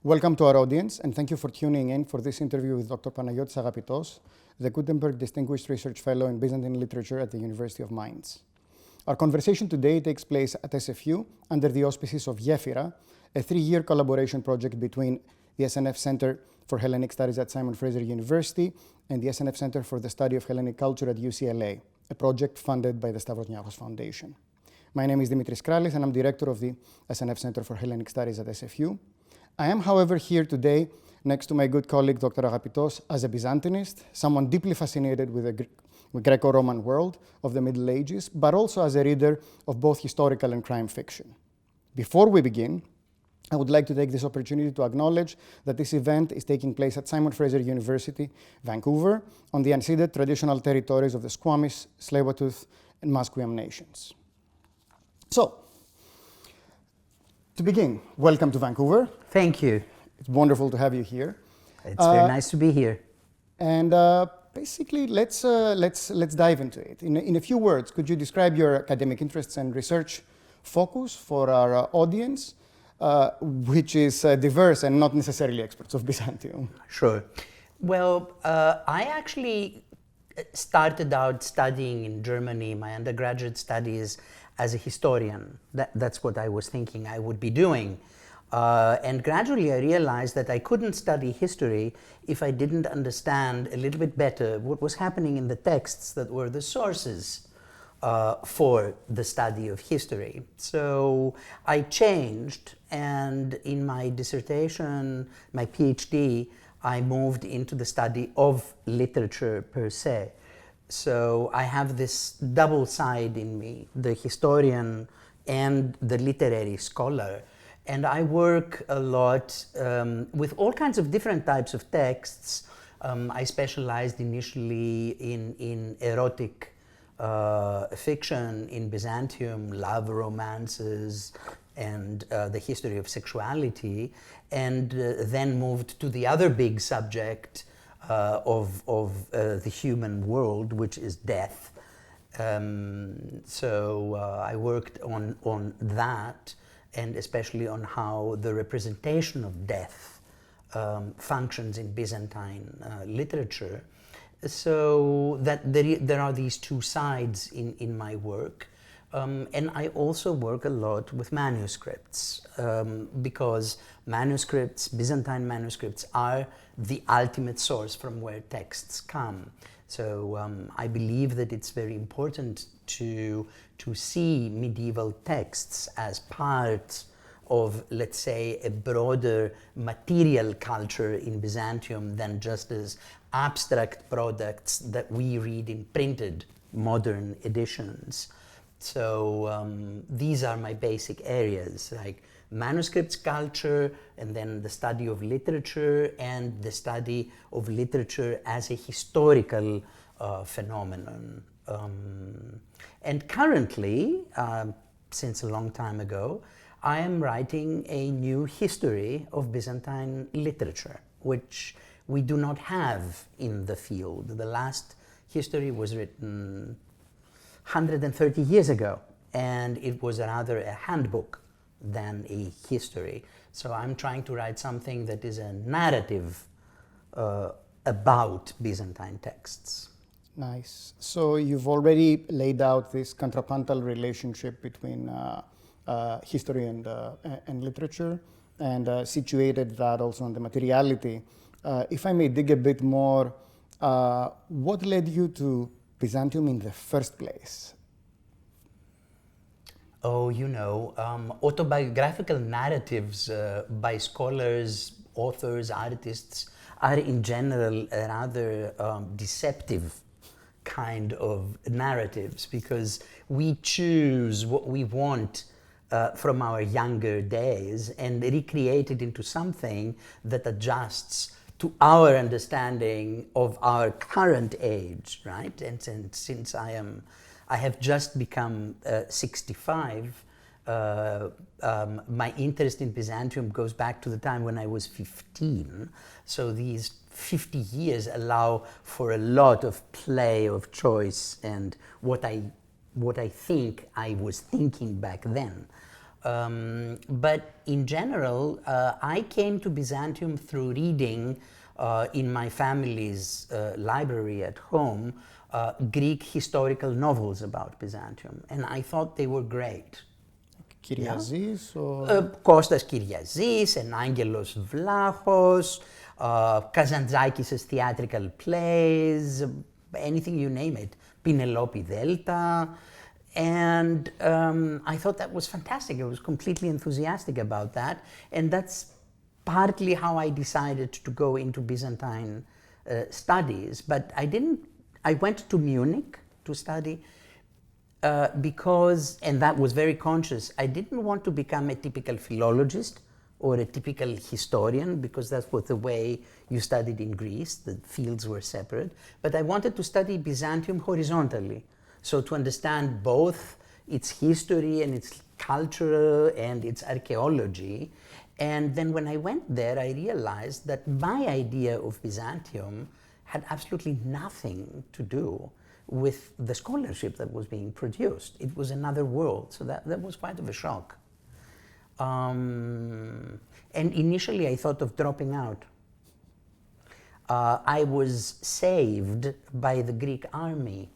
Welcome to our audience, and thank you for tuning in for this interview with Dr. Panagiotis Agapitos, the Gutenberg Distinguished Research Fellow in Byzantine Literature at the University of Mainz. Our conversation today takes place at SFU under the auspices of Yefira, a 3-year collaboration project between the SNF Center for Hellenic Studies at Simon Fraser University and the SNF Center for the Study of Hellenic Culture at UCLA, a project funded by the Stavros Niarchos Foundation. My name is Dimtiris Krallis, and I'm director of the SNF Center for Hellenic Studies at SFU. I am, however, here today next to my good colleague, Dr. Agapitos, as a Byzantinist, someone deeply fascinated with the Greco-Roman world of the Middle Ages, but also as a reader of both historical and crime fiction. Before we begin, I would like to take this opportunity to acknowledge that this event is taking place at Simon Fraser University, Vancouver, on the unceded traditional territories of the Squamish, Tsleil-Waututh, and Musqueam nations. So, to begin, welcome to Vancouver. Thank you. It's wonderful to have you here. It's very nice to be here. And basically, let's dive into it. In a few words, could you describe your academic interests and research focus for our audience, which is diverse and not necessarily experts of Byzantium? Sure. Well, I actually started out studying in Germany, my undergraduate studies, as a historian. That's what I was thinking I would be doing. And gradually I realized that I couldn't study history if I didn't understand a little bit better what was happening in the texts that were the sources for the study of history. So I changed, and in my dissertation, my PhD, I moved into the study of literature per se. So I have this double side in me, the historian and the literary scholar. And I work a lot with all kinds of different types of texts. I specialized initially in erotic fiction in Byzantium, love romances, and the history of sexuality, and then moved to the other big subject of the human world, which is death. So I worked on that, and especially on how the representation of death functions in Byzantine literature. So that there are these two sides in my work. And I also work a lot with manuscripts, because manuscripts, Byzantine manuscripts, are the ultimate source from where texts come. So I believe that it's very important to see medieval texts as part of, let's say, a broader material culture in Byzantium than just as abstract products that we read in printed modern editions. So these are my basic areas, like manuscripts culture, and then the study of literature, and the study of literature as a historical phenomenon. And currently, since a long time ago, I am writing a new history of Byzantine literature, which we do not have in the field. The last history was written 130 years ago, and it was rather a handbook than a history. So I'm trying to write something that is a narrative about Byzantine texts. Nice. So you've already laid out this contrapuntal relationship between history and literature, and situated that also on the materiality. If I may dig a bit more, what led you to Byzantium in the first place? Oh, autobiographical narratives by scholars, authors, artists are in general a rather deceptive kind of narratives, because we choose what we want from our younger days and recreate it into something that adjusts to our understanding of our current age, right? And since I have just become 65, my interest in Byzantium goes back to the time when I was 15. So these 50 years allow for a lot of play of choice and what I think I was thinking back then. But in general, I came to Byzantium through reading in my family's library at home Greek historical novels about Byzantium, and I thought they were great. Kyriazis or? Kostas Kyriazis and Angelos Vlachos, Kazantzakis' theatrical plays, anything you name it, Penelope Delta. And I thought that was fantastic. I was completely enthusiastic about that. And that's partly how I decided to go into Byzantine studies. But I went to Munich to study because, and that was very conscious, I didn't want to become a typical philologist or a typical historian, because that's what the way you studied in Greece, the fields were separate. But I wanted to study Byzantium horizontally. So to understand both its history and its culture and its archaeology. And then when I went there, I realized that my idea of Byzantium had absolutely nothing to do with the scholarship that was being produced. It was another world, so that was quite of a shock. And initially I thought of dropping out. I was saved by the Greek army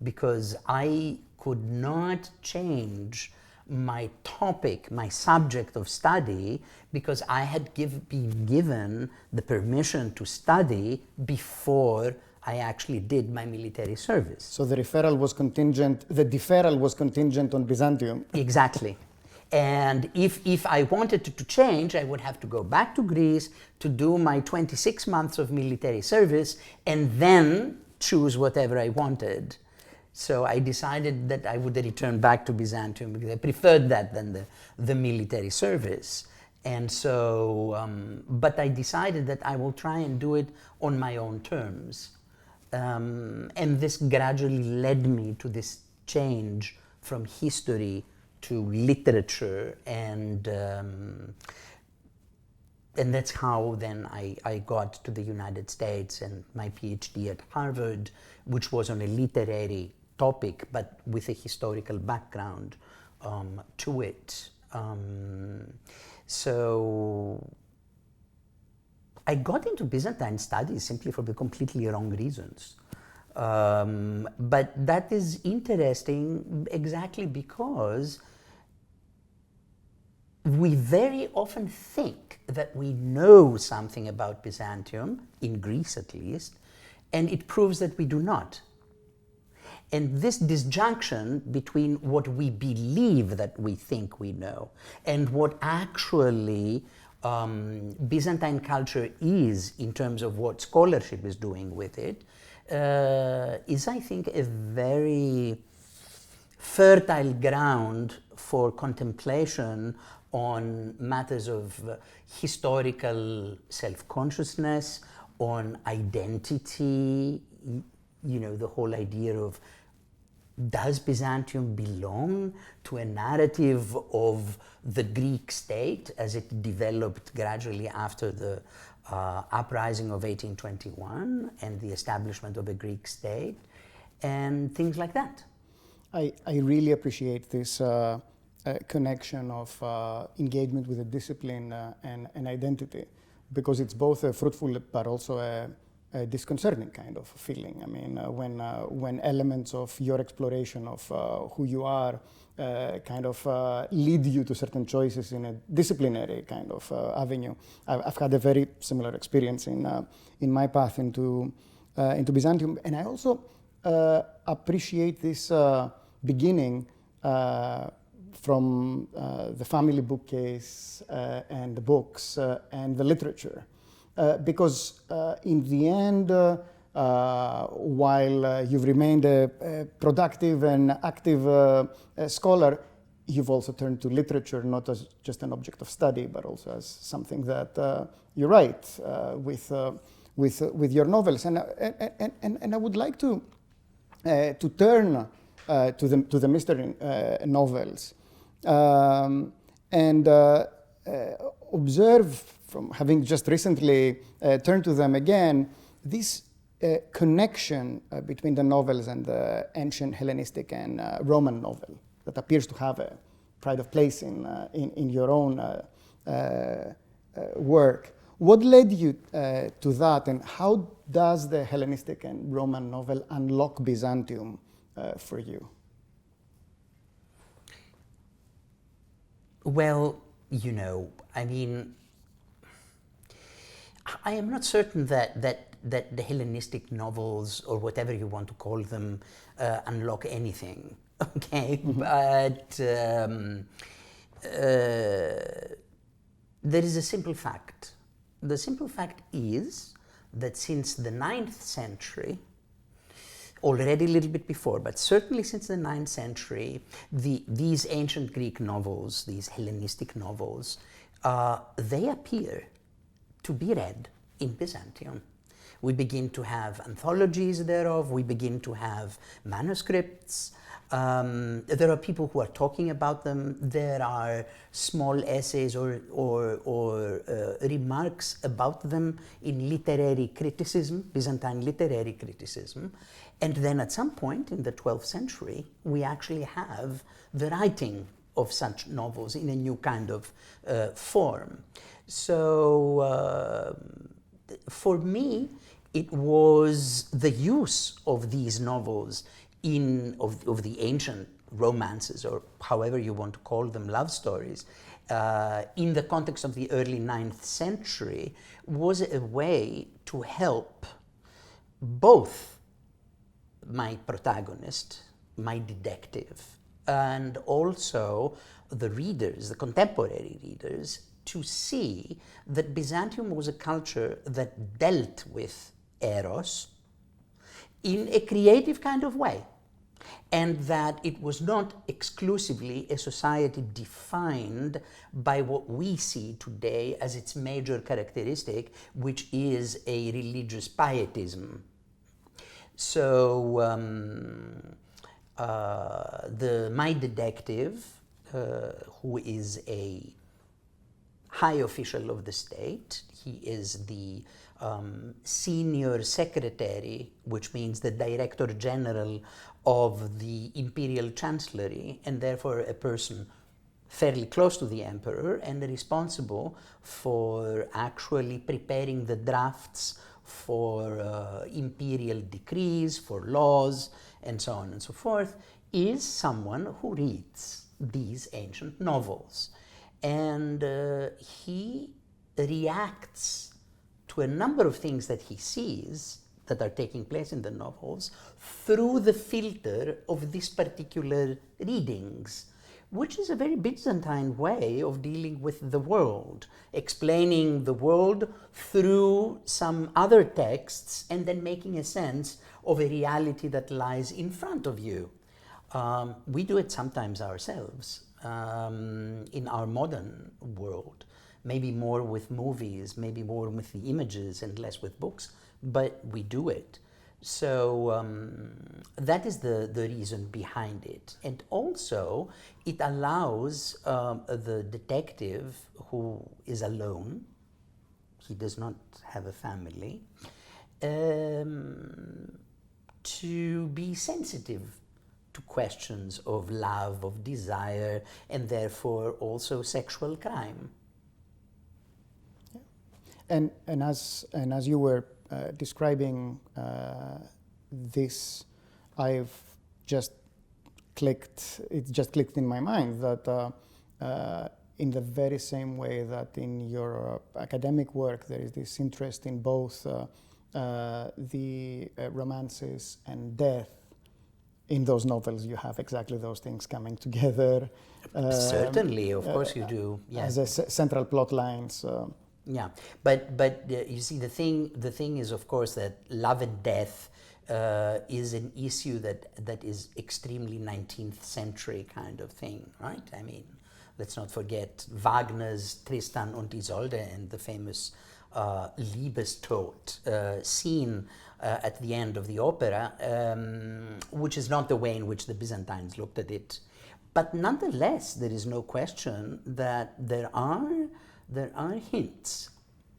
because I could not change my topic, my subject of study, because I had been given the permission to study before I actually did my military service. So the deferral was contingent on Byzantium. Exactly. And if I wanted to change, I would have to go back to Greece to do my 26 months of military service and then choose whatever I wanted. So I decided that I would return back to Byzantium because I preferred that than the military service. And so, but I decided that I will try and do it on my own terms. And this gradually led me to this change from history to literature, and that's how then I got to the United States and my PhD at Harvard, which was on a literary topic, but with a historical background to it. So I got into Byzantine studies simply for the completely wrong reasons. But that is interesting exactly because we very often think that we know something about Byzantium, in Greece at least, and it proves that we do not. And this disjunction between what we believe that we think we know and what actually Byzantine culture is in terms of what scholarship is doing with it is, I think, a very fertile ground for contemplation on matters of historical self-consciousness, on identity, you know, the whole idea of does Byzantium belong to a narrative of the Greek state as it developed gradually after the uprising of 1821 and the establishment of a Greek state, and things like that. I really appreciate this connection of engagement with a discipline and identity, because it's both a fruitful but also a disconcerting kind of feeling. I mean, when elements of your exploration of who you are kind of lead you to certain choices in a disciplinary kind of avenue. I've had a very similar experience in my path into Byzantium, and I also appreciate this beginning from the family bookcase and the books and the literature. Because in the end, while you've remained a productive and active scholar, you've also turned to literature not as just an object of study, but also as something that you write with your novels. And I would like to turn to the mystery novels and observe, from having just recently turned to them again, this connection between the novels and the ancient Hellenistic and Roman novel that appears to have a pride of place in your own work. What led you to that, and how does the Hellenistic and Roman novel unlock Byzantium for you? Well, you know, I mean, I am not certain that the Hellenistic novels, or whatever you want to call them, unlock anything, okay? But there is a simple fact. The simple fact is that since the 9th century, already a little bit before, but certainly since the 9th century, these ancient Greek novels, these Hellenistic novels, they appear to be read in Byzantium. We begin to have anthologies thereof, we begin to have manuscripts. There are people who are talking about them. There are small essays or remarks about them in literary criticism, Byzantine literary criticism. And then at some point in the 12th century, we actually have the writing of such novels in a new kind of form. So for me, it was the use of these novels of the ancient romances, or however you want to call them, love stories, in the context of the early 9th century, was a way to help both my protagonist, my detective, and also the readers, the contemporary readers, to see that Byzantium was a culture that dealt with eros in a creative kind of way, and that it was not exclusively a society defined by what we see today as its major characteristic, which is a religious pietism. So my detective, who is a high official of the state, he is the senior secretary, which means the director general of the imperial chancellery, and therefore a person fairly close to the emperor and responsible for actually preparing the drafts for imperial decrees, for laws, and so on and so forth, is someone who reads these ancient novels. And he reacts to a number of things that he sees that are taking place in the novels through the filter of these particular readings, which is a very Byzantine way of dealing with the world, explaining the world through some other texts and then making a sense of a reality that lies in front of you. We do it sometimes ourselves in our modern world, maybe more with movies, maybe more with the images and less with books, but we do it. So that is the reason behind it. And also, it allows the detective, who is alone, he does not have a family, to be sensitive to questions of love, of desire, and therefore also sexual crime. And as you were describing this, it just clicked in my mind that in the very same way that in your academic work there is this interest in both the romances and death, in those novels you have exactly those things coming together. Certainly, of course you do. Yes. As central plot lines. Yeah, but you see, the thing is, of course, that love and death is an issue that is extremely 19th century kind of thing, right? I mean, let's not forget Wagner's Tristan und Isolde and the famous Liebestod scene at the end of the opera, which is not the way in which the Byzantines looked at it. But nonetheless, there is no question that there are hints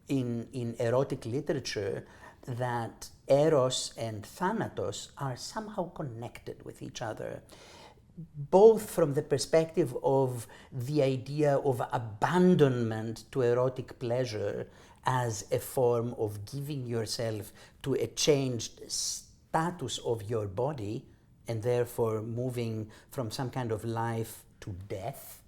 in erotic literature that eros and thanatos are somehow connected with each other. both from the perspective of the idea of abandonment to erotic pleasure as a form of giving yourself to a changed status of your body, and therefore moving from some kind of life to death,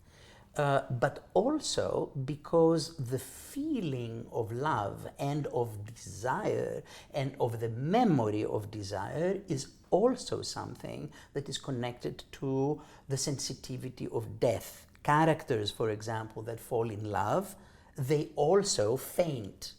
but also because the feeling of love and of desire and of the memory of desire is also something that is connected to the sensitivity of death. Characters, for example, that fall in love, they also faint.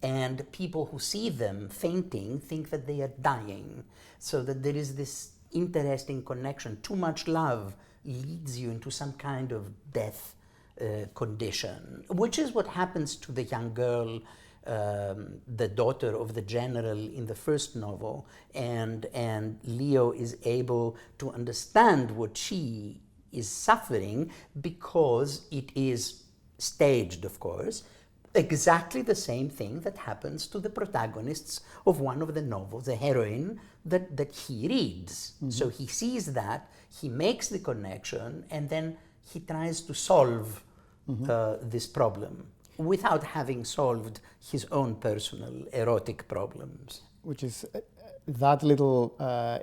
And people who see them fainting think that they are dying. So that there is this interesting connection. Too much love leads you into some kind of death condition, which is what happens to the young girl, the daughter of the general in the first novel, and Leo is able to understand what she is suffering because it is staged, of course, exactly the same thing that happens to the protagonists of one of the novels, the heroine that he reads. Mm-hmm. So he sees that, he makes the connection, and then he tries to solve this problem without having solved his own personal erotic problems. Which is, that little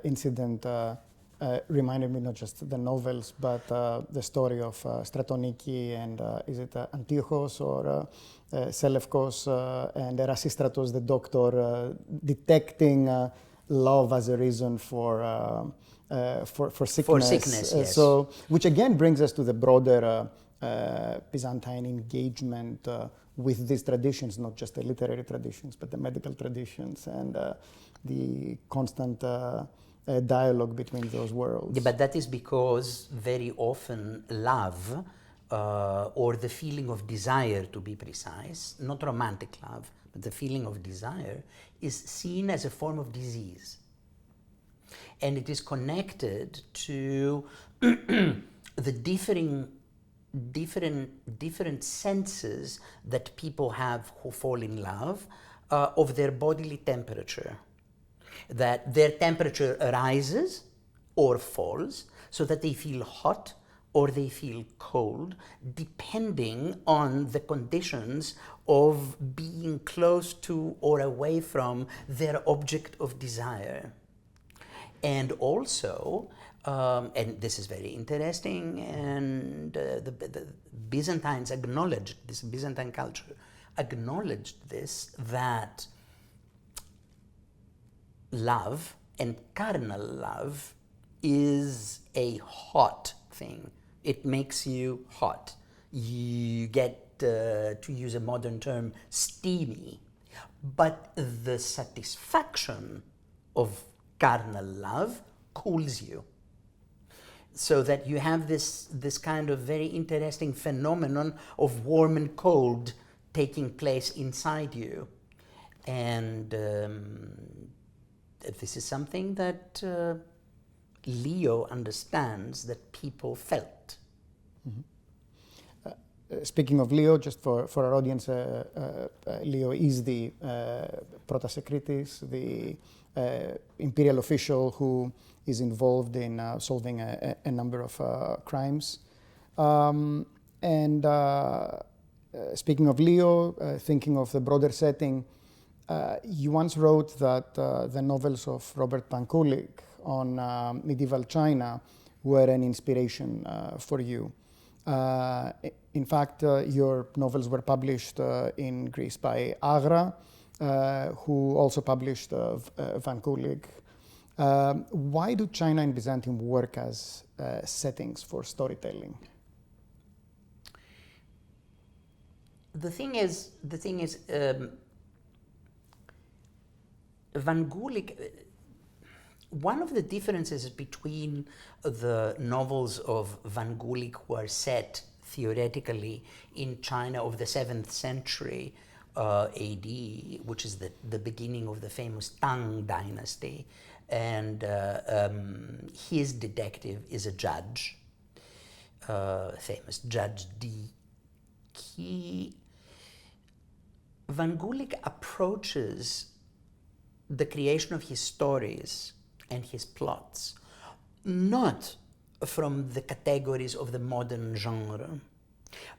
incident reminded me not just the novels, but the story of Stratoniki and is it Antiochos or Seleucus and Erasistratos, the doctor, detecting love as a reason for sickness. For sickness, yes. So, which again brings us to the broader Byzantine engagement with these traditions, not just the literary traditions, but the medical traditions and the constant dialogue between those worlds. Yeah, but that is because very often love, or the feeling of desire, to be precise, not romantic love, but the feeling of desire, is seen as a form of disease. And it is connected to the different senses that people have who fall in love of their bodily temperature. That their temperature rises or falls, so that they feel hot or they feel cold, depending on the conditions of being close to or away from their object of desire. And also, and this is very interesting, and the Byzantines acknowledged this, Byzantine culture acknowledged this, that love and carnal love is a hot thing. It makes you hot. You get, to use a modern term, steamy. But the satisfaction of carnal love cools you. So that you have this kind of very interesting phenomenon of warm and cold taking place inside you. And this is something that Leo understands that people felt. Mm-hmm. Speaking of Leo, just for our audience, Leo is the Protasecretis, the imperial official who is involved in solving a number of crimes. Speaking of Leo, thinking of the broader setting, you once wrote that the novels of Robert Pankulik on medieval China were an inspiration for you. In fact, your novels were published in Greece by Agra, who also published Vankulik. Why do China and Byzantium work as settings for storytelling? The thing is, Vankulik, one of the differences between the novels of Vankulik, who are set theoretically in China of the 7th century AD, which is the beginning of the famous Tang dynasty, and his detective is a judge, famous Judge Di Qi. Vankulik approaches the creation of his stories and his plots not from the categories of the modern genre,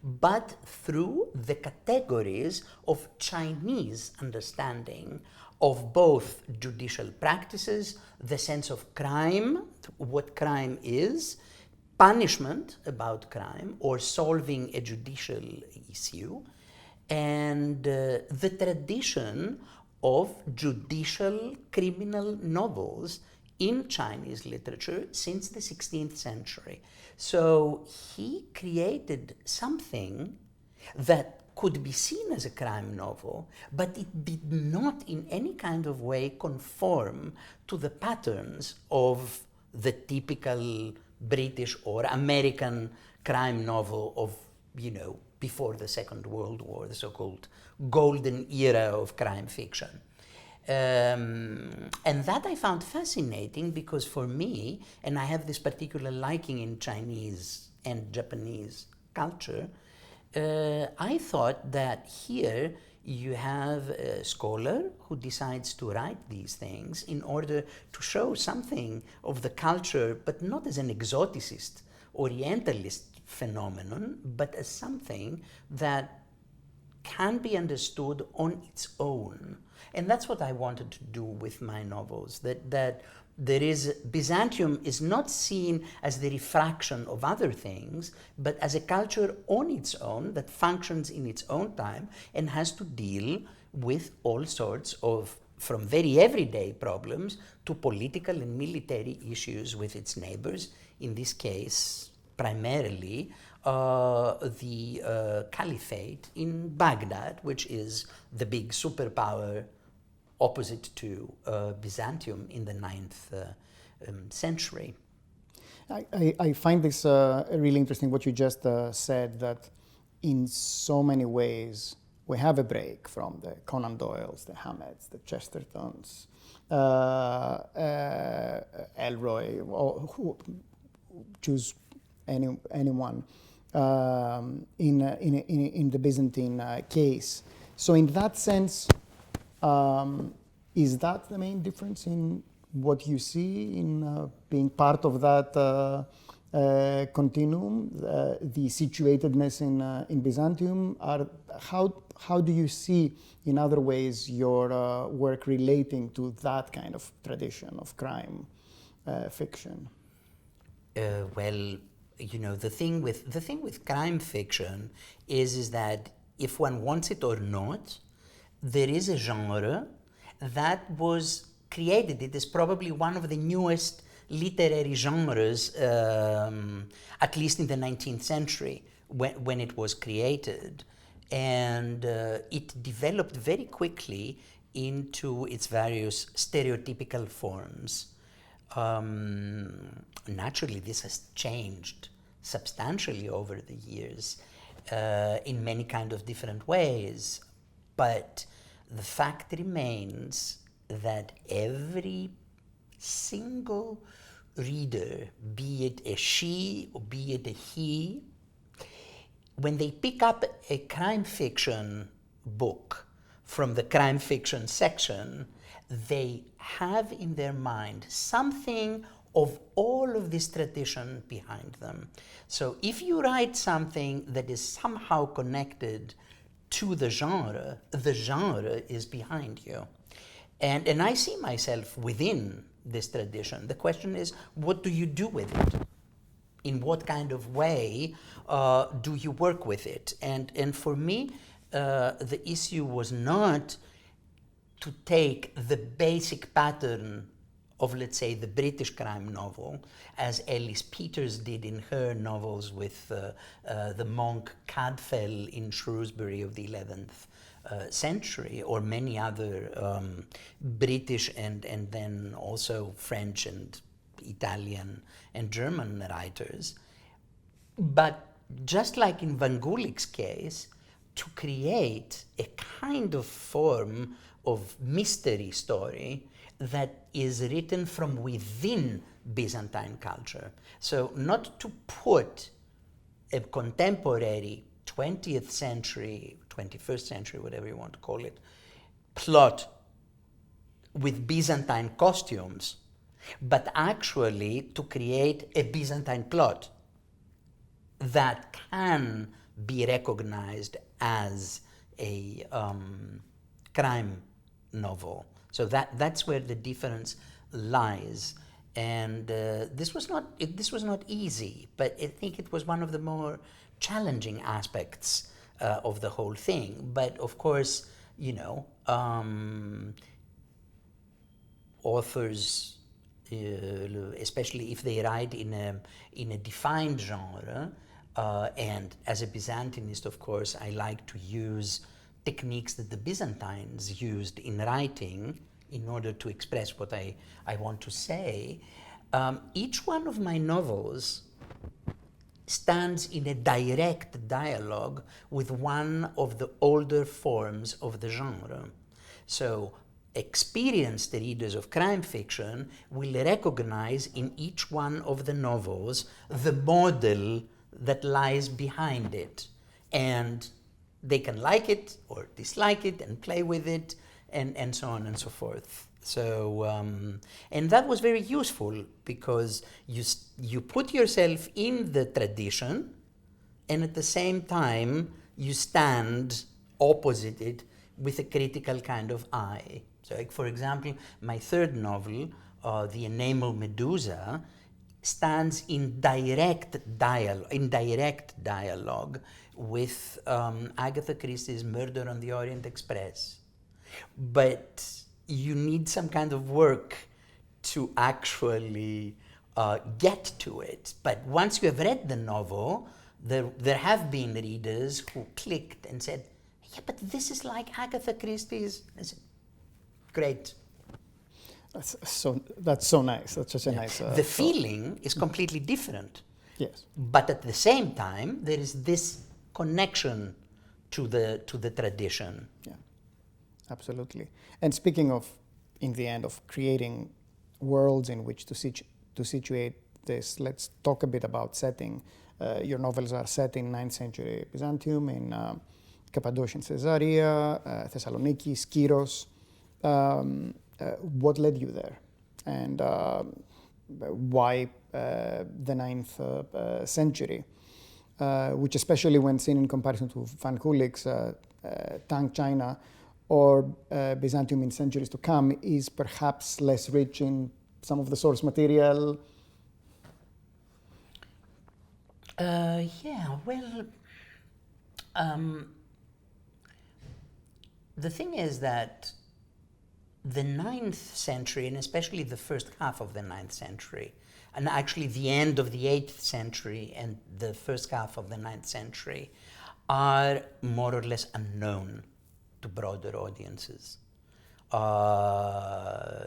but through the categories of Chinese understanding of both judicial practices, the sense of crime, what crime is, punishment about crime, or solving a judicial issue, and the tradition of judicial criminal novels in Chinese literature since the 16th century. So he created something that could be seen as a crime novel, but it did not in any kind of way conform to the patterns of the typical British or American crime novel of, before the Second World War, the so-called golden era of crime fiction. And that I found fascinating because for me, and I have this particular liking in Chinese and Japanese culture, I thought that here you have a scholar who decides to write these things in order to show something of the culture, but not as an exoticist, orientalist phenomenon, but as something that can be understood on its own. And that's what I wanted to do with my novels, that there is, Byzantium is not seen as the refraction of other things, but as a culture on its own that functions in its own time and has to deal with all sorts of, from very everyday problems to political and military issues with its neighbors, in this case, primarily the caliphate in Baghdad, which is the big superpower opposite to Byzantium in the 9th century. I find this really interesting what you just said, that in so many ways we have a break from the Conan Doyles, the Hammets, the Chestertons, Elroy, or who choose anyone in the Byzantine case. So in that sense, is that the main difference in what you see in being part of that continuum, the situatedness in Byzantium? How do you see, in other ways, your work relating to that kind of tradition of crime fiction? Well, the thing with crime fiction is that if one wants it or not, there is a genre that was created. It is probably one of the newest literary genres, at least in the 19th century, when it was created. And it developed very quickly into its various stereotypical forms. Naturally, this has changed substantially over the years in many kind of different ways. But the fact remains that every single reader, be it a she or be it a he, when they pick up a crime fiction book from the crime fiction section, they have in their mind something of all of this tradition behind them. So if you write something that is somehow connected to the genre is behind you. And I see myself within this tradition. The question is, what do you do with it? In what kind of way do you work with it? And for me, the issue was not to take the basic pattern of, let's say, the British crime novel, as Ellis Peters did in her novels with the monk Cadfael in Shrewsbury of the 11th century, or many other British and then also French and Italian and German writers. But just like in Van Gulik's case, to create a kind of form of mystery story that is written from within Byzantine culture. So not to put a contemporary 20th century, 21st century, whatever you want to call it, plot with Byzantine costumes but actually to create a Byzantine plot that can be recognized as a crime novel. So that's where the difference lies. And this was not easy, but I think it was one of the more challenging aspects of the whole thing. But of course, you know, authors, especially if they write in a defined genre, and as a Byzantinist, of course, I like to use techniques that the Byzantines used in writing in order to express what I want to say. Each one of my novels stands in a direct dialogue with one of the older forms of the genre. So experienced readers of crime fiction will recognize in each one of the novels the model that lies behind it. And they can like it or dislike it and play with it and so on and so forth. So, and that was very useful because you put yourself in the tradition and at the same time you stand opposite it with a critical kind of eye. So, like, for example, my third novel, The Enamel Medusa, stands in direct dialogue with Agatha Christie's Murder on the Orient Express. But you need some kind of work to actually get to it. But once you have read the novel, there have been readers who clicked and said, yeah, but this is like Agatha Christie's. I said, great. That's so nice. That's such a nice... the feeling is completely different. Yes. But at the same time, there is this connection to the tradition. Yeah, absolutely. And speaking of, in the end, of creating worlds in which to situate this, let's talk a bit about setting. Your novels are set in 9th century Byzantium, in Cappadocian Caesarea, Thessaloniki, Skyros. What led you there? And why the 9th century? Which, especially when seen in comparison to Van Kulik's Tang China or Byzantium in centuries to come, is perhaps less rich in some of the source material? The thing is that the 9th century, and especially the first half of the 9th century, and actually the end of the 8th century and the first half of the 9th century, are more or less unknown to broader audiences,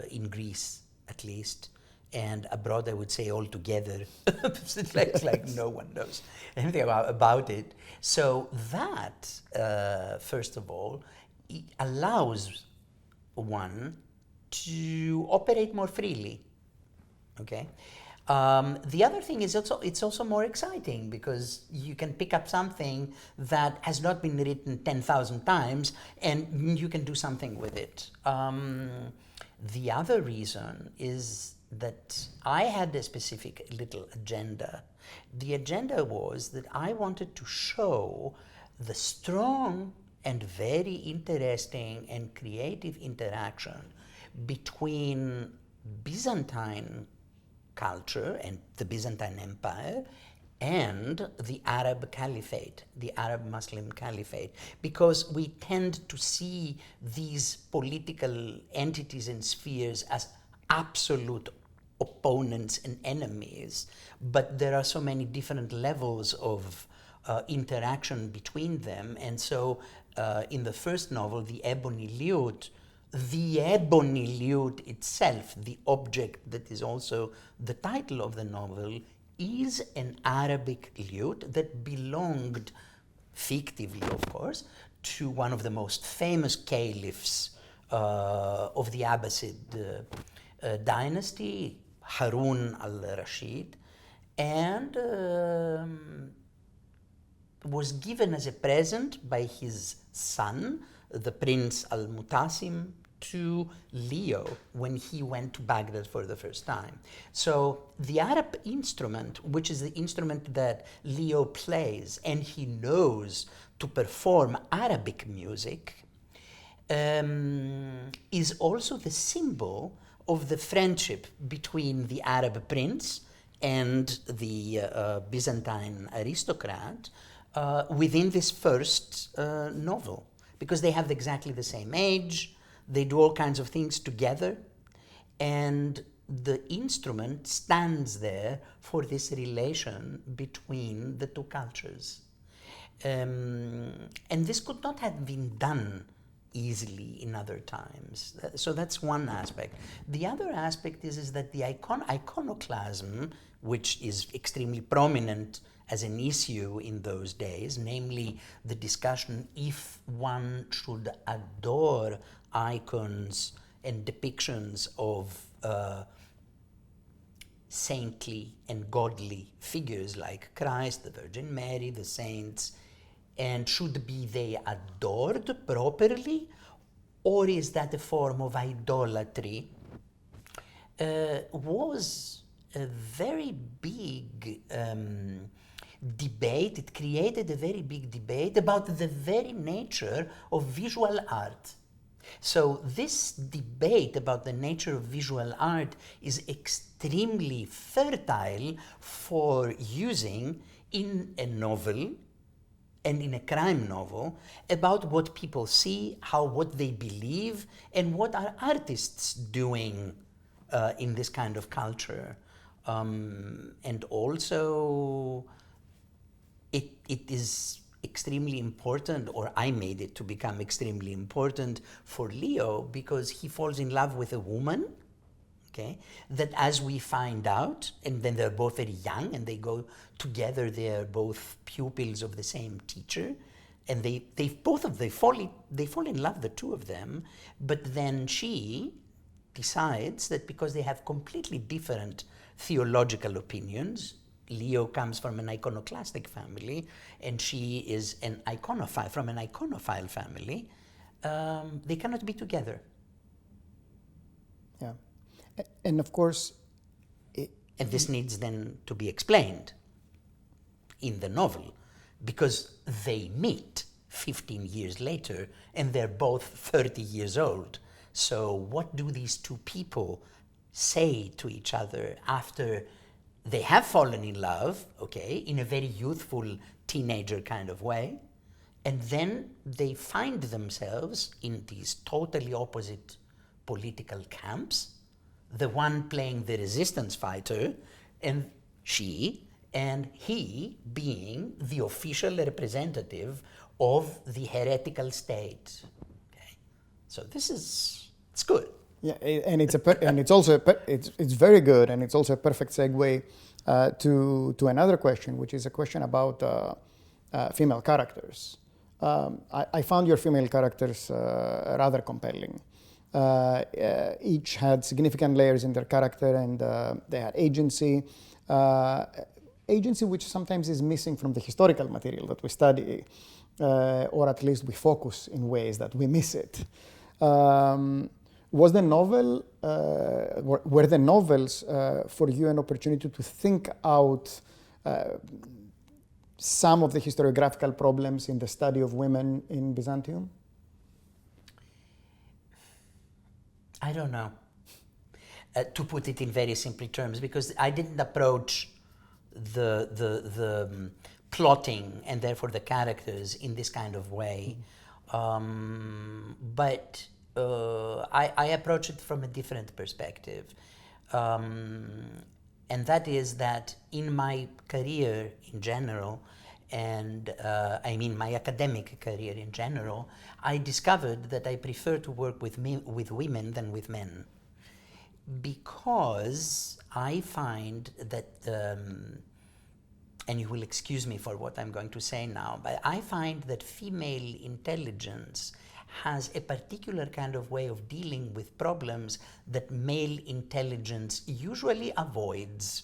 in Greece at least, and abroad I would say altogether. It's like no one knows anything about it. So that, first of all, it allows one to operate more freely, okay? The other thing is it's also more exciting because you can pick up something that has not been written 10,000 times and you can do something with it. The other reason is that I had a specific little agenda. The agenda was that I wanted to show the strong and very interesting and creative interaction between Byzantine culture and the Byzantine Empire and the Arab Caliphate, the Arab Muslim Caliphate, because we tend to see these political entities and spheres as absolute opponents and enemies, but there are so many different levels of interaction between them. And so in the first novel, The Ebony Lute itself, the object that is also the title of the novel, is an Arabic lute that belonged, fictively of course, to one of the most famous caliphs of the Abbasid dynasty, Harun al-Rashid, and was given as a present by his son, the Prince al-Mutasim, to Leo when he went to Baghdad for the first time. So the Arab instrument, which is the instrument that Leo plays, and he knows to perform Arabic music, is also the symbol of the friendship between the Arab prince and the Byzantine aristocrat within this first novel, because they have exactly the same age, they do all kinds of things together, and the instrument stands there for this relation between the two cultures. And this could not have been done easily in other times. So that's one aspect. The other aspect is that the iconoclasm, which is extremely prominent as an issue in those days, namely the discussion if one should adore icons and depictions of saintly and godly figures like Christ, the Virgin Mary, the saints, and should be they adored properly, or is that a form of idolatry, was a very big debate. It created a very big debate about the very nature of visual art. So this debate about the nature of visual art is extremely fertile for using in a novel and in a crime novel about what people see, what they believe, and what are artists doing in this kind of culture. And also, it is extremely important, or I made it to become extremely important for Leo, because he falls in love with a woman, okay, that as we find out, and then they're both very young and they go together, they're both pupils of the same teacher, and they fall in love, the two of them, but then she decides that because they have completely different theological opinions, Leo comes from an iconoclastic family, and she is an iconophile, from an iconophile family, they cannot be together. Yeah. And of course... And this needs then to be explained in the novel, because they meet 15 years later, and they're both 30 years old. So what do these two people say to each other after they have fallen in love, okay, in a very youthful teenager kind of way, and then they find themselves in these totally opposite political camps, the one playing the resistance fighter, and she and he being the official representative of the heretical state. Okay, so it's good. Yeah, and it's very good, and it's also a perfect segue to another question, which is a question about female characters. I found your female characters rather compelling. Each had significant layers in their character, and they had agency. Agency which sometimes is missing from the historical material that we study, or at least we focus in ways that we miss it. Was the novel, were the novels for you an opportunity to think out some of the historiographical problems in the study of women in Byzantium? I don't know, to put it in very simple terms, because I didn't approach the plotting and therefore the characters in this kind of way, but I approach it from a different perspective, and that is that in my career in general, and I mean my academic career in general, I discovered that I prefer to work with women than with men, because I find that, and you will excuse me for what I'm going to say now, but I find that female intelligence has a particular kind of way of dealing with problems that male intelligence usually avoids.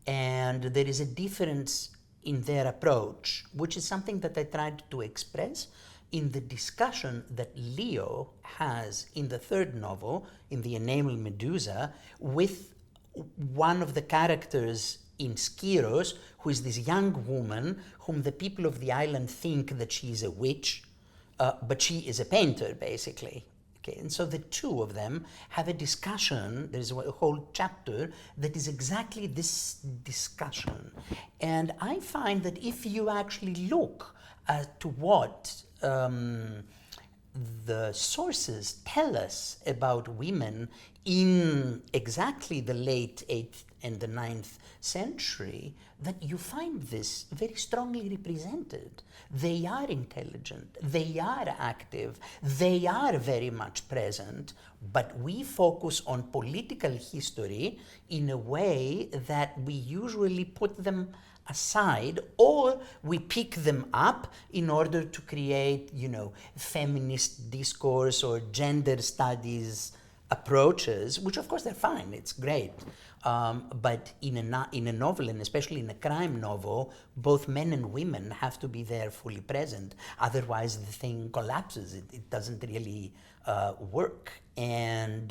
And there is a difference in their approach, which is something that I tried to express in the discussion that Leo has in the third novel, in The Enamel Medusa, with one of the characters in Skyros, who is this young woman whom the people of the island think that she is a witch, but she is a painter, basically. Okay, and so the two of them have a discussion. There's a whole chapter that is exactly this discussion. And I find that if you actually look to what the sources tell us about women in exactly the late 8th and the 9th century, that you find this very strongly represented. They are intelligent, they are active, they are very much present, but we focus on political history in a way that we usually put them aside, or we pick them up in order to create, feminist discourse or gender studies approaches, which of course they're fine, it's great. But in a novel, and especially in a crime novel, both men and women have to be there fully present. Otherwise, the thing collapses. It doesn't really work. And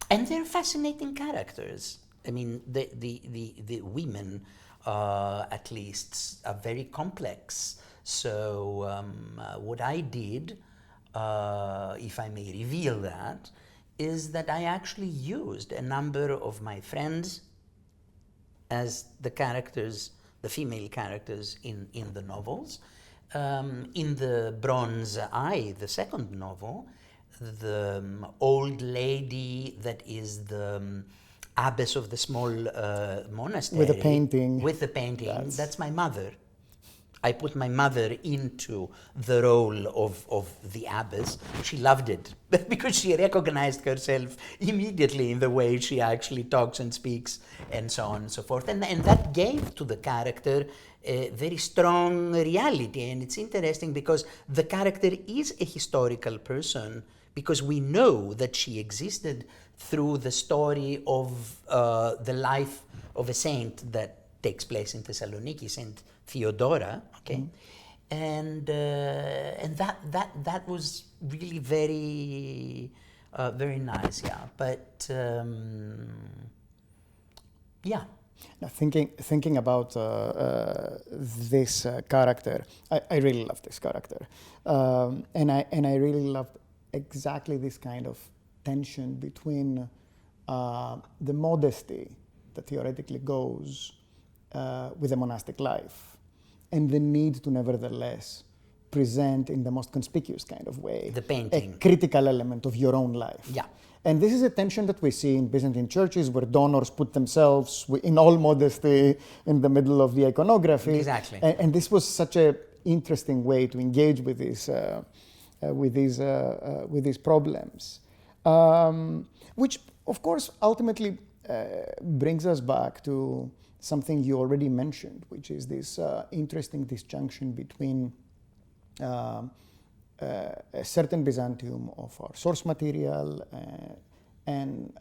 they're fascinating characters. I mean, the women, at least, are very complex. So what I did, if I may reveal that, is that I actually used a number of my friends as the characters, the female characters in the novels. In the Bronze Eye, the second novel, the old lady that is the abbess of the small monastery. With the painting. With the painting. That's my mother. I put my mother into the role of the abbess. She loved it because she recognized herself immediately in the way she actually talks and speaks and so on and so forth. And that gave to the character a very strong reality. And it's interesting because the character is a historical person, because we know that she existed through the story of the life of a saint that takes place in Thessaloniki, Saint Theodora, okay, and that was really very very nice, yeah. But yeah. Now, thinking about this character, I really love this character, and I really love exactly this kind of tension between the modesty that theoretically goes with a monastic life, and the need to nevertheless present in the most conspicuous kind of way the painting, a critical element of your own life. Yeah. And this is a tension that we see in Byzantine churches, where donors put themselves in all modesty in the middle of the iconography. Exactly. And this was such an interesting way to engage with these problems, which of course ultimately brings us back to something you already mentioned, which is this interesting disjunction between a certain Byzantium of our source material and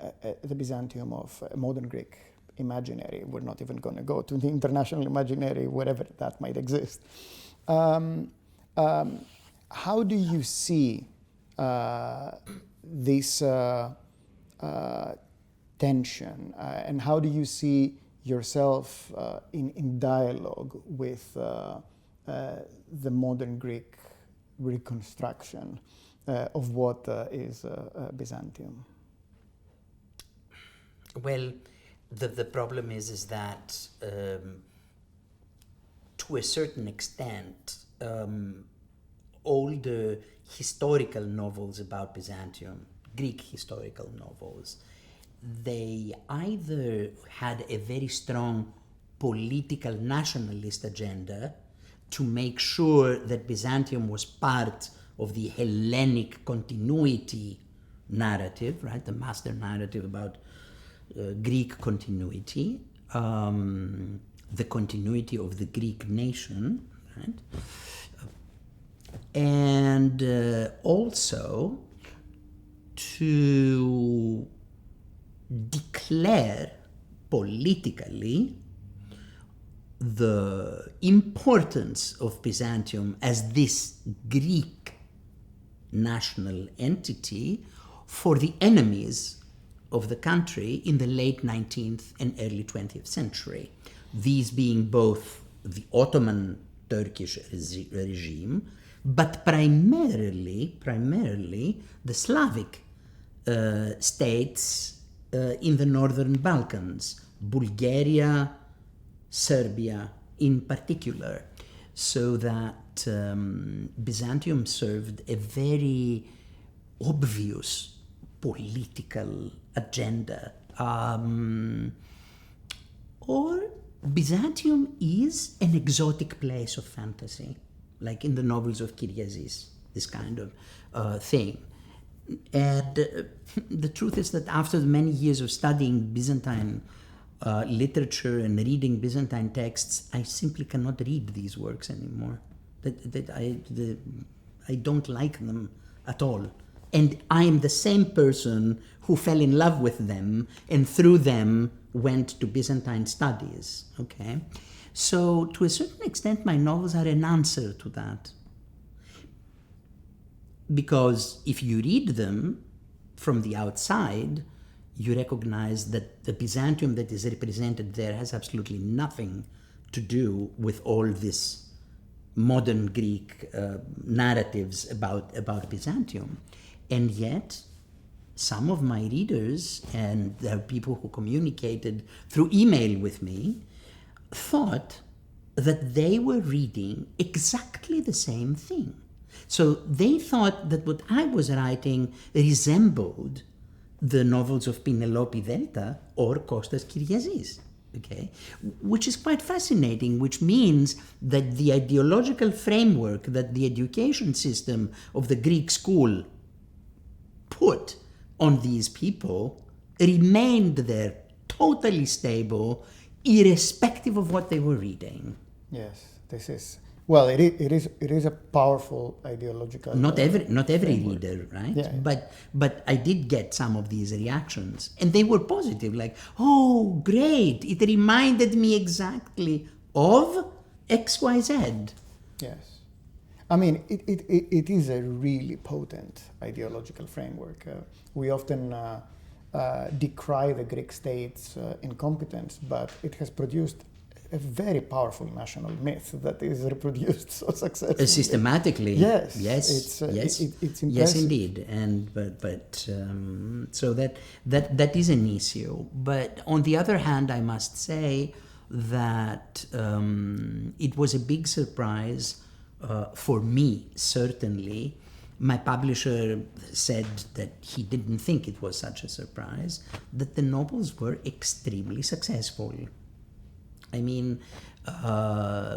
the Byzantium of modern Greek imaginary. We're not even going to go to the international imaginary, wherever that might exist. How do you see this tension, and how do you see yourself in dialogue with the modern Greek reconstruction of what is Byzantium? Well, the problem is that to a certain extent, all the historical novels about Byzantium, Greek historical novels, they either had a very strong political nationalist agenda to make sure that Byzantium was part of the Hellenic continuity narrative, right? The master narrative about Greek continuity, the continuity of the Greek nation, right? And also to declare politically the importance of Byzantium as this Greek national entity for the enemies of the country in the late 19th and early 20th century. These being both the Ottoman Turkish regime, but primarily the Slavic states in the northern Balkans, Bulgaria, Serbia in particular, so that Byzantium served a very obvious political agenda. Or Byzantium is an exotic place of fantasy, like in the novels of Krallis, this kind of thing. And the truth is that after many years of studying Byzantine literature and reading Byzantine texts, I simply cannot read these works anymore. I don't like them at all. And I am the same person who fell in love with them and through them went to Byzantine studies, okay? So to a certain extent, my novels are an answer to that. Because if you read them from the outside, you recognize that the Byzantium that is represented there has absolutely nothing to do with all this modern Greek narratives about Byzantium. And yet, some of my readers, and there are people who communicated through email with me, thought that they were reading exactly the same thing. So they thought that what I was writing resembled the novels of Penelope Delta or Kostas Kyriazis, okay? Which is quite fascinating, which means that the ideological framework that the education system of the Greek school put on these people remained there totally stable, irrespective of what they were reading. Yes, this is, well, it is a powerful ideological. Not every reader, right? Yeah. But I did get some of these reactions, and they were positive, like, oh, great! It reminded me exactly of XYZ. Yes. I mean, it is a really potent ideological framework. We often decry the Greek state's incompetence, but it has produced a very powerful national myth that is reproduced so successfully. Systematically. Yes. Yes. It's impressive. Yes, indeed. And but so that is an issue. But on the other hand, I must say that it was a big surprise for me, certainly. My publisher said that he didn't think it was such a surprise, that the novels were extremely successful. I mean,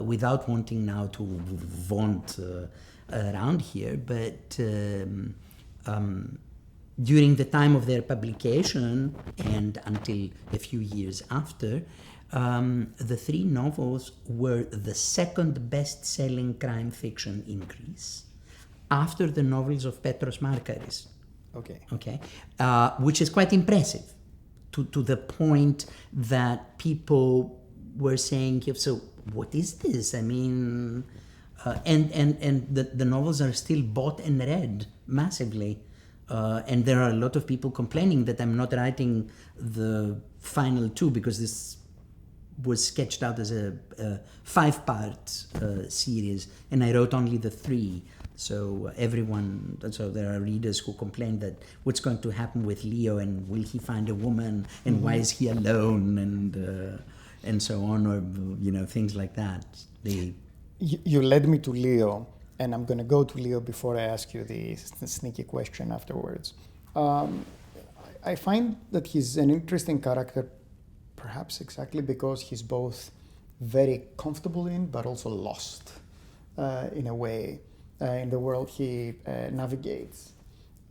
without wanting now to vaunt around here, but during the time of their publication and until a few years after, the three novels were the second best-selling crime fiction in Greece, after the novels of Petros Markaris. Okay, which is quite impressive, to the point that people were saying, so what is this? I mean, and the novels are still bought and read massively. And there are a lot of people complaining that I'm not writing the final two because this was sketched out as a 5-part series, and I wrote only the 3. So there are readers who complain that what's going to happen with Leo, and will he find a woman, and why is he alone, and so on, or things like that. You led me to Leo, and I'm going to go to Leo before I ask you the sneaky question afterwards. I find that he's an interesting character, perhaps exactly because he's both very comfortable in, but also lost in a way in the world he navigates.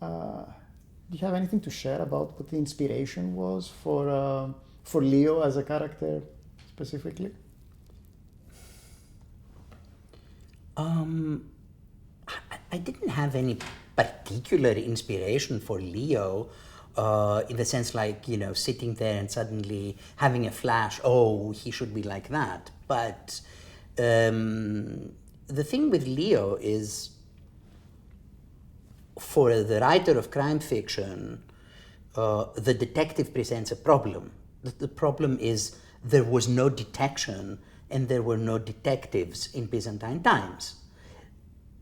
Do you have anything to share about what the inspiration was for Leo as a character specifically? I didn't have any particular inspiration for Leo, in the sense like, sitting there and suddenly having a flash, oh, he should be like that. But the thing with Leo is, for the writer of crime fiction, the detective presents a problem. The problem is there was no detection and there were no detectives in Byzantine times.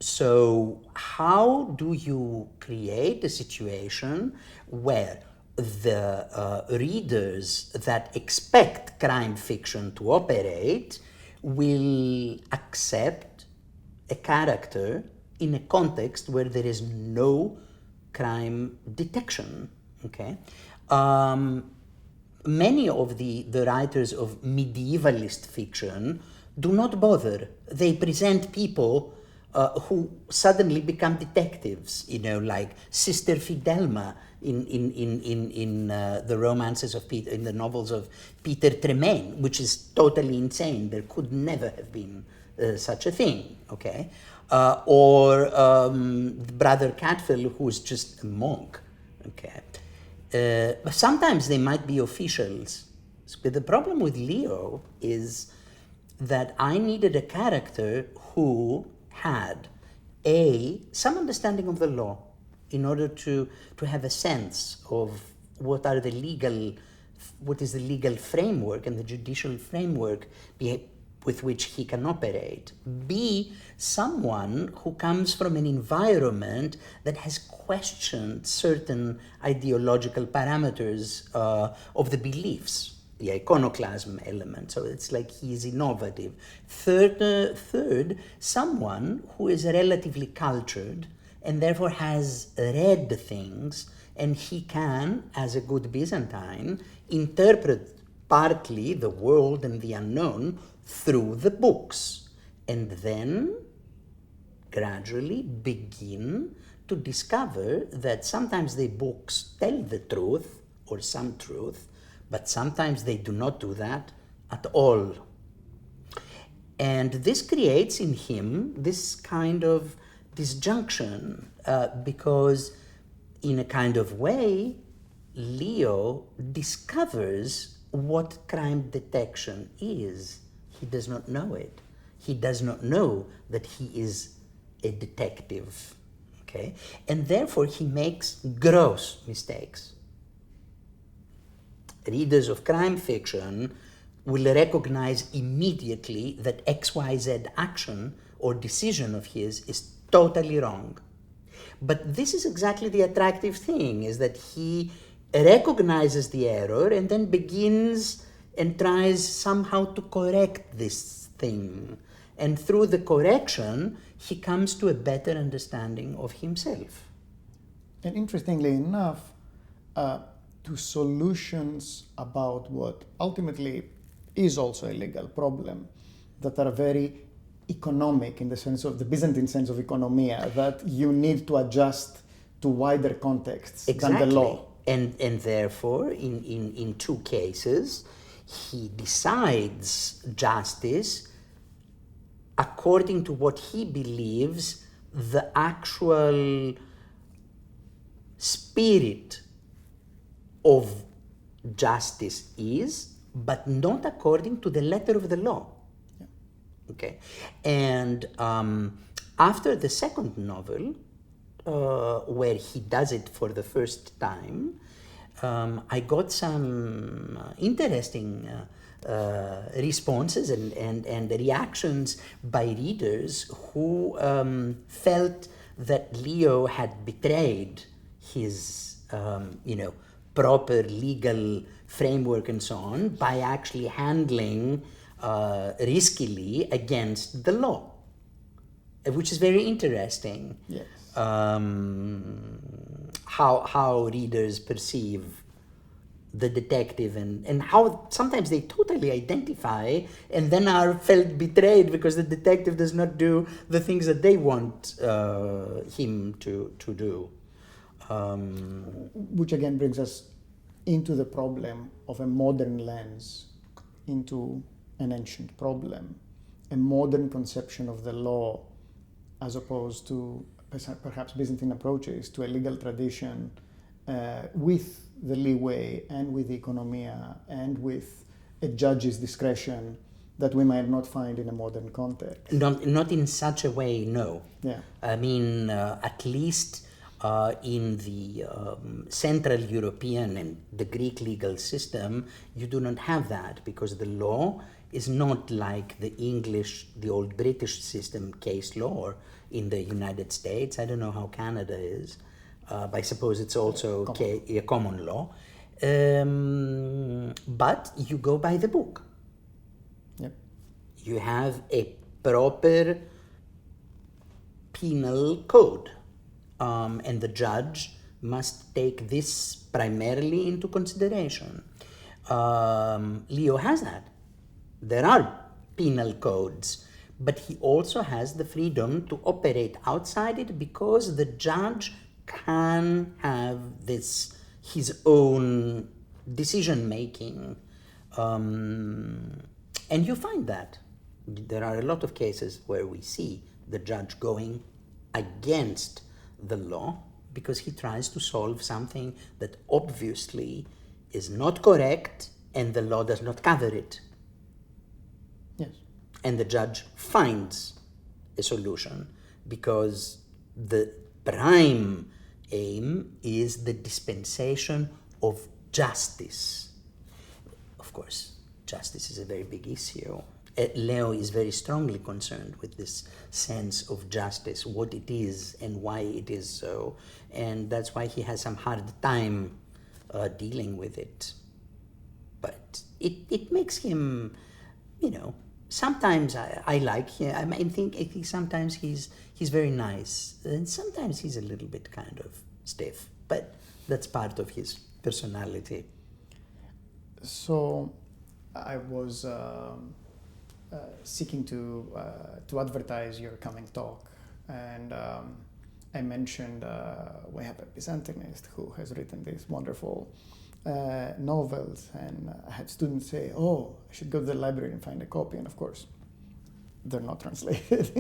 So how do you create a situation where the readers that expect crime fiction to operate will accept a character in a context where there is no crime detection? Okay. Many of the writers of medievalist fiction do not bother. They present people who suddenly become detectives, like Sister Fidelma in the romances of Peter, in the novels of Peter Tremaine, which is totally insane. There could never have been such a thing, okay? Or Brother Catfill, who's just a monk, okay? But sometimes they might be officials. But the problem with Leo is that I needed a character who had some understanding of the law in order to have a sense of what is the legal framework and the judicial framework with which he can operate. B, someone who comes from an environment that has questioned certain ideological parameters of the beliefs, the iconoclasm element. So it's like he's innovative. Third, someone who is relatively cultured and therefore has read things, and he can, as a good Byzantine, interpret partly the world and the unknown through the books, and then gradually begin to discover that sometimes the books tell the truth or some truth, but sometimes they do not do that at all. And this creates in him this kind of disjunction, because in a kind of way, Leo discovers what crime detection is. He does not know it. He does not know that he is a detective, okay? And therefore he makes gross mistakes. Readers of crime fiction will recognize immediately that XYZ action or decision of his is totally wrong. But this is exactly the attractive thing, is that he recognizes the error and then begins and tries somehow to correct this thing. And through the correction, he comes to a better understanding of himself. And interestingly enough, to solutions about what ultimately is also a legal problem, that are very economic in the sense of the Byzantine sense of economia, that you need to adjust to wider contexts than the law. And therefore, in two cases, he decides justice according to what he believes the actual spirit of justice is, but not according to the letter of the law. Yeah. Okay. And after the second novel, where he does it for the first time, I got some interesting responses and reactions by readers who felt that Leo had betrayed his, proper legal framework and so on by actually handling riskily against the law, which is very interesting. Yes. How readers perceive the detective and how sometimes they totally identify and then are felt betrayed because the detective does not do the things that they want him to do. Which again brings us into the problem of a modern lens into an ancient problem, a modern conception of the law as opposed to perhaps Byzantine approaches to a legal tradition with the leeway and with the economia and with a judge's discretion that we might not find in a modern context. Not in such a way, no. Yeah. I mean, at least in the Central European and the Greek legal system, you do not have that, because the law is not like the English, the old British system case law in the United States. I don't know how Canada is, but I suppose it's also a common law. But you go by the book. Yep. You have a proper penal code, and the judge must take this primarily into consideration. Leo has that. There are penal codes, but he also has the freedom to operate outside it, because the judge can have his own decision making, and you find that there are a lot of cases where we see the judge going against the law because he tries to solve something that obviously is not correct and the law does not cover it. Yes. And the judge finds a solution because the prime aim is the dispensation of justice. Of course, justice is a very big issue. Leo is very strongly concerned with this sense of justice, what it is and why it is so, and that's why he has some hard time dealing with it. But it makes him, sometimes I like him. I think sometimes he's very nice, and sometimes he's a little bit kind of stiff, but that's part of his personality. So I was seeking to advertise your coming talk, and I mentioned we have a Byzantinist who has written these wonderful novels, and I had students say, "Oh, I should go to the library and find a copy," and of course, they're not translated.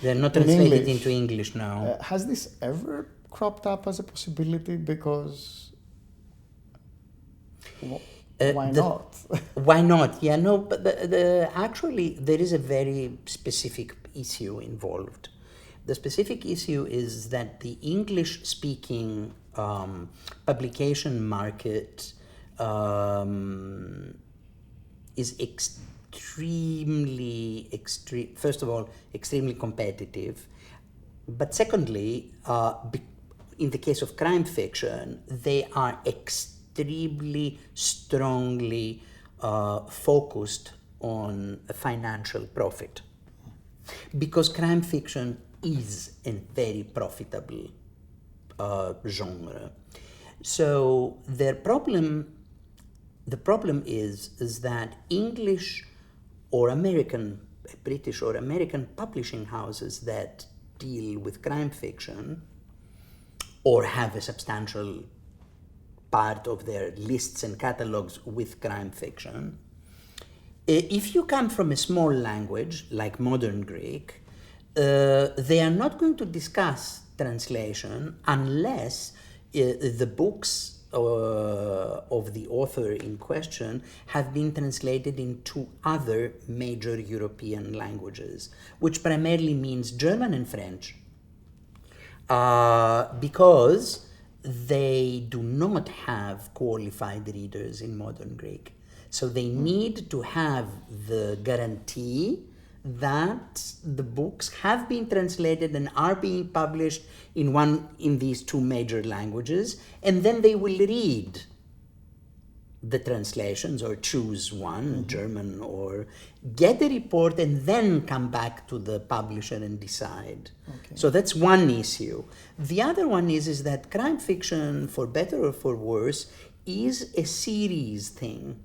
They're not translated into English now. Has this ever cropped up as a possibility? Because why not? Why not? Yeah, no, but actually there is a very specific issue involved. The specific issue is that the English-speaking publication market is first of all, extremely competitive. But secondly, in the case of crime fiction, they are extremely strongly focused on a financial profit, because crime fiction is a very profitable genre. So the problem is that English or American, British or American publishing houses that deal with crime fiction or have a substantial part of their lists and catalogs with crime fiction, if you come from a small language like modern Greek, they are not going to discuss translation unless the books of the author in question have been translated into other major European languages, which primarily means German and French, because they do not have qualified readers in modern Greek. So they need to have the guarantee that the books have been translated and are being published in these two major languages, and then they will read the translations or choose one, German, or get a report and then come back to the publisher and decide. Okay. So that's one issue. The other one is that crime fiction, for better or for worse, is a series thing.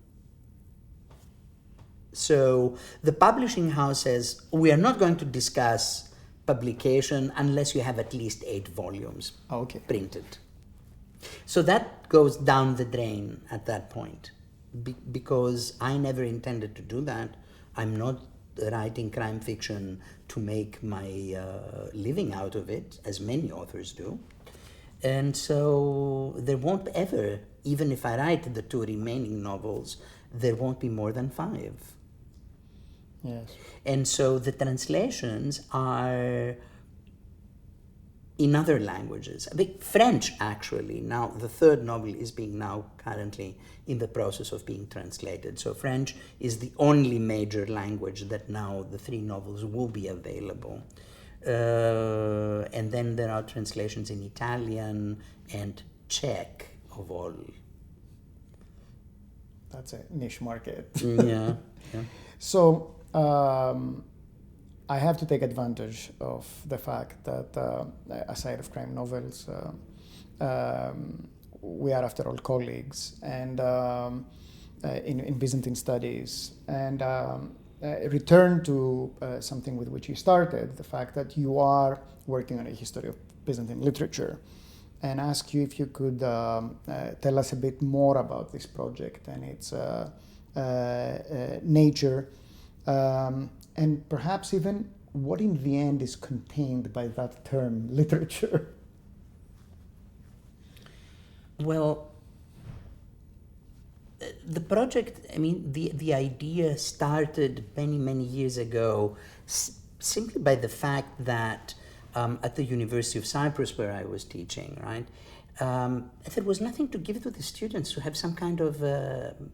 So the publishing house says, we are not going to discuss publication unless you have at least 8 volumes printed. So that goes down the drain at that point, because I never intended to do that. I'm not writing crime fiction to make my living out of it, as many authors do. And so there won't ever, even if I write the 2 remaining novels, there won't be more than 5. Yes. And so the translations are in other languages. I think French, actually, now the 3rd novel is being now currently in the process of being translated. So French is the only major language that now the 3 novels will be available. And then there are translations in Italian and Czech of all. That's a niche market. Yeah. So I have to take advantage of the fact that aside of crime novels, we are after all colleagues and in Byzantine studies, and return to something with which you started, the fact that you are working on a history of Byzantine literature, and ask you if you could tell us a bit more about this project and its nature, and perhaps even what in the end is contained by that term, literature. Well, the project, I mean, the idea started many, many years ago simply by the fact that at the University of Cyprus, where I was teaching, right, there was nothing to give to the students to have some kind of, an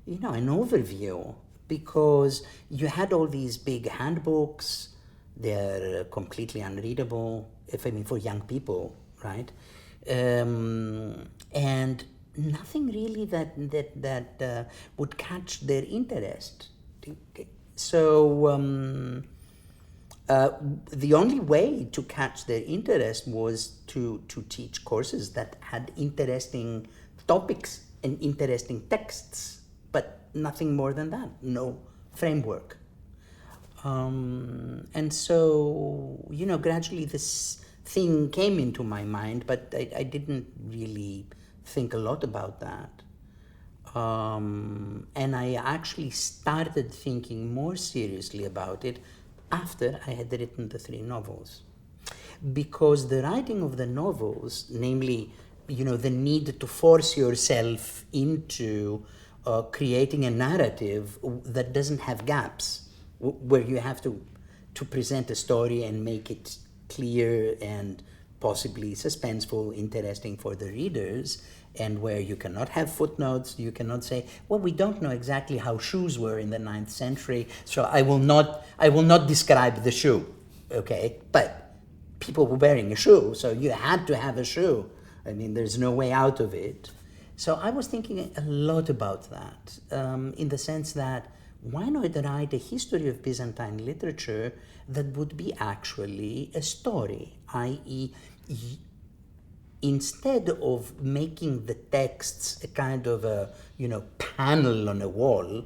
overview, because you had all these big handbooks. They're completely unreadable, for young people, right? And nothing really that would catch their interest. So the only way to catch their interest was to teach courses that had interesting topics and interesting texts, but nothing more than that, no framework. And so, gradually this thing came into my mind, but I didn't really think a lot about that. And I actually started thinking more seriously about it after I had written the 3 novels. Because the writing of the novels, namely, the need to force yourself into creating a narrative that doesn't have gaps, where you have to present a story and make it clear and possibly suspenseful, interesting for the readers, and where you cannot have footnotes, you cannot say, well, we don't know exactly how shoes were in the 9th century, so I will not describe the shoe, okay? But people were wearing a shoe, so you had to have a shoe. I mean, there's no way out of it. So I was thinking a lot about that, in the sense that why not write a history of Byzantine literature that would be actually a story, i.e., instead of making the texts a kind of a panel on a wall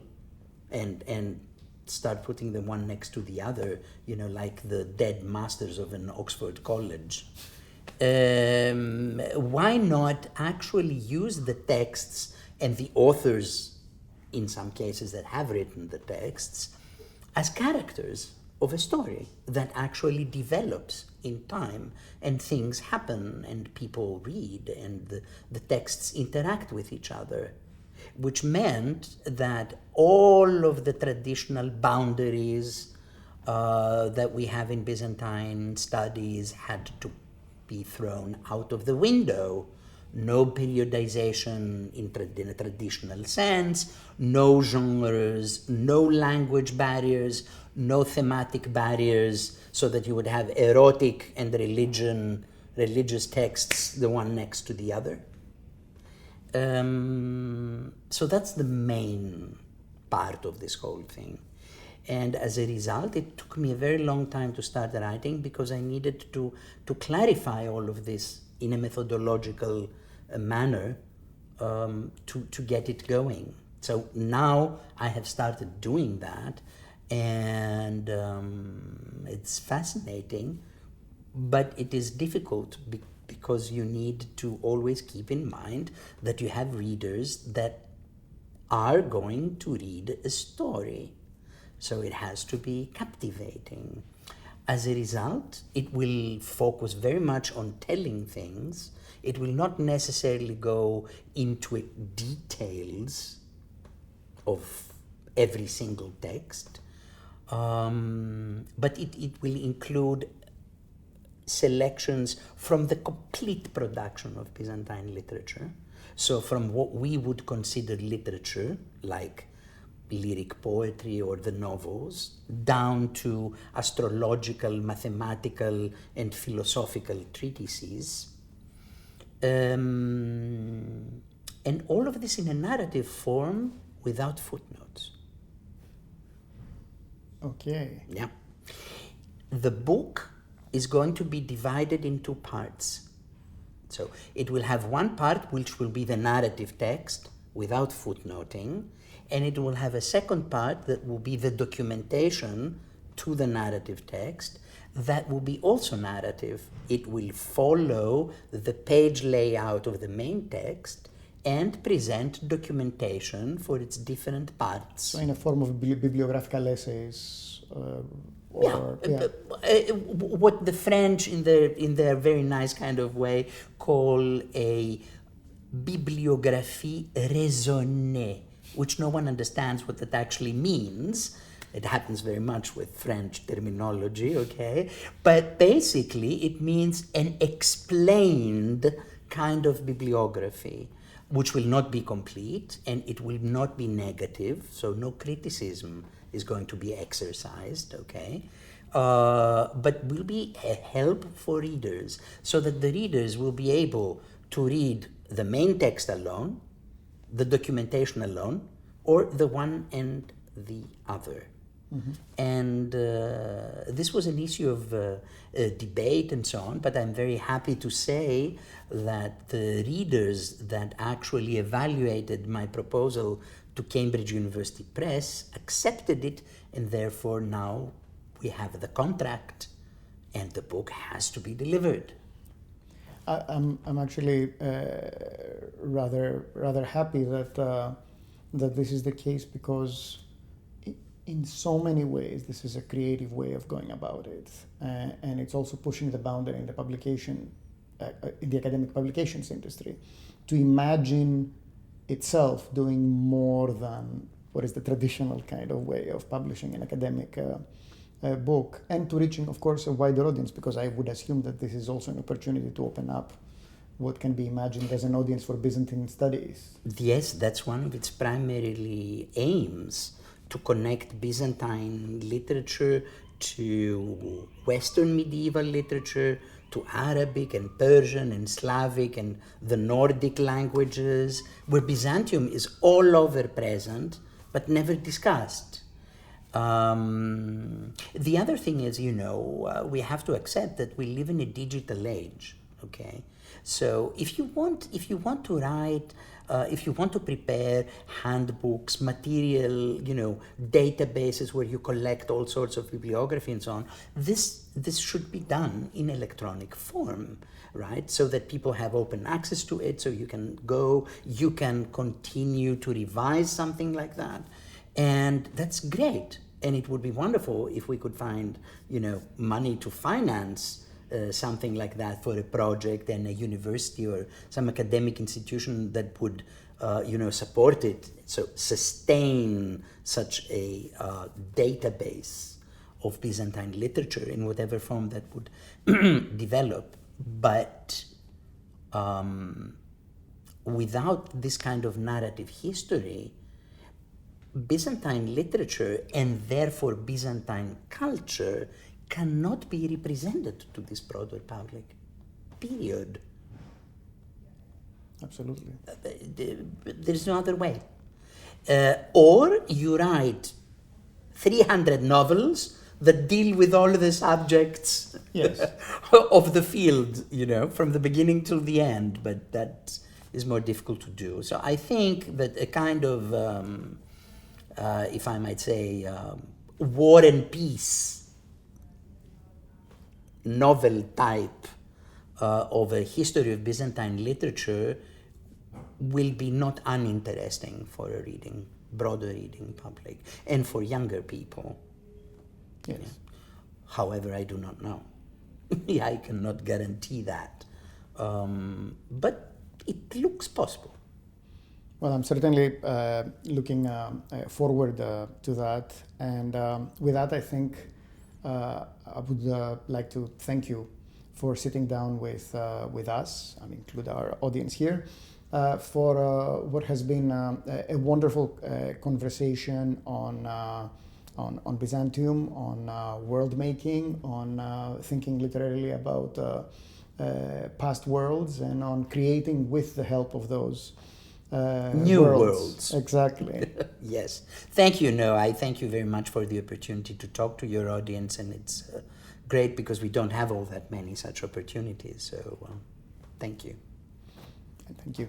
and start putting them one next to the other, like the dead masters of an Oxford college. Why not actually use the texts and the authors, in some cases that have written the texts, as characters of a story that actually develops in time, and things happen and people read and the texts interact with each other, which meant that all of the traditional boundaries that we have in Byzantine studies had to be thrown out of the window. No periodization in a traditional sense, no genres, no language barriers, no thematic barriers, so that you would have erotic and religious texts, the one next to the other. So that's the main part of this whole thing. And as a result, it took me a very long time to start writing, because I needed to clarify all of this in a methodological manner to get it going. So now I have started doing that, and it's fascinating, but it is difficult because you need to always keep in mind that you have readers that are going to read a story. So it has to be captivating. As a result, it will focus very much on telling things. It will not necessarily go into details of every single text, but it will include selections from the complete production of Byzantine literature. So from what we would consider literature, like lyric poetry or the novels, down to astrological, mathematical, and philosophical treatises. And all of this in a narrative form without footnotes. Okay. Yeah. The book is going to be divided into parts. So it will have one part which will be the narrative text without footnoting, and it will have a second part that will be the documentation to the narrative text that will be also narrative. It will follow the page layout of the main text and present documentation for its different parts. So in a form of bibliographical essays, what the French, in their very nice kind of way, call a bibliographie raisonnée, which no one understands what that actually means. It happens very much with French terminology, okay? But basically, it means an explained kind of bibliography, which will not be complete, and it will not be negative, so no criticism is going to be exercised, okay? But will be a help for readers, so that the readers will be able to read the main text alone, the documentation alone, or the one and the other. Mm-hmm. And this was an issue of debate and so on, but I'm very happy to say that the readers that actually evaluated my proposal to Cambridge University Press accepted it, and therefore now we have the contract and the book has to be delivered. I'm actually rather happy that this is the case, because in so many ways this is a creative way of going about it, and it's also pushing the boundary in the publication, in the academic publications industry, to imagine itself doing more than what is the traditional kind of way of publishing an academic book, and to reaching, of course, a wider audience, because I would assume that this is also an opportunity to open up what can be imagined as an audience for Byzantine studies. Yes, that's one of its primarily aims, to connect Byzantine literature to Western medieval literature, to Arabic and Persian and Slavic and the Nordic languages, where Byzantium is all over present, but never discussed. The other thing is, we have to accept that we live in a digital age, okay? So if you want to write, if you want to prepare handbooks, material, databases where you collect all sorts of bibliography and so on, this should be done in electronic form, right? So that people have open access to it, so you can continue to revise something like that. And that's great. And it would be wonderful if we could find, money to finance something like that for a project, and a university or some academic institution that would, support it. So sustain such a database of Byzantine literature in whatever form that would develop. But without this kind of narrative history, Byzantine literature, and therefore Byzantine culture, cannot be represented to this broader public, period. Absolutely. There's no other way. Or you write 300 novels that deal with all the subjects yes. of the field, from the beginning till the end, but that is more difficult to do. So I think that a kind of, if I might say, War and Peace novel type of a history of Byzantine literature will be not uninteresting for a broader reading public, and for younger people. Yes. However, I do not know. I cannot guarantee that. But it looks possible. Well, I'm certainly looking forward to that. And with that, I think I would like to thank you for sitting down with us, and include our audience here, for what has been a wonderful conversation on Byzantium, on world making, on thinking literarily about past worlds, and on creating with the help of those new worlds. Exactly. Yes. Thank you, Noah. I thank you very much for the opportunity to talk to your audience, and it's great because we don't have all that many such opportunities. So thank you. Thank you.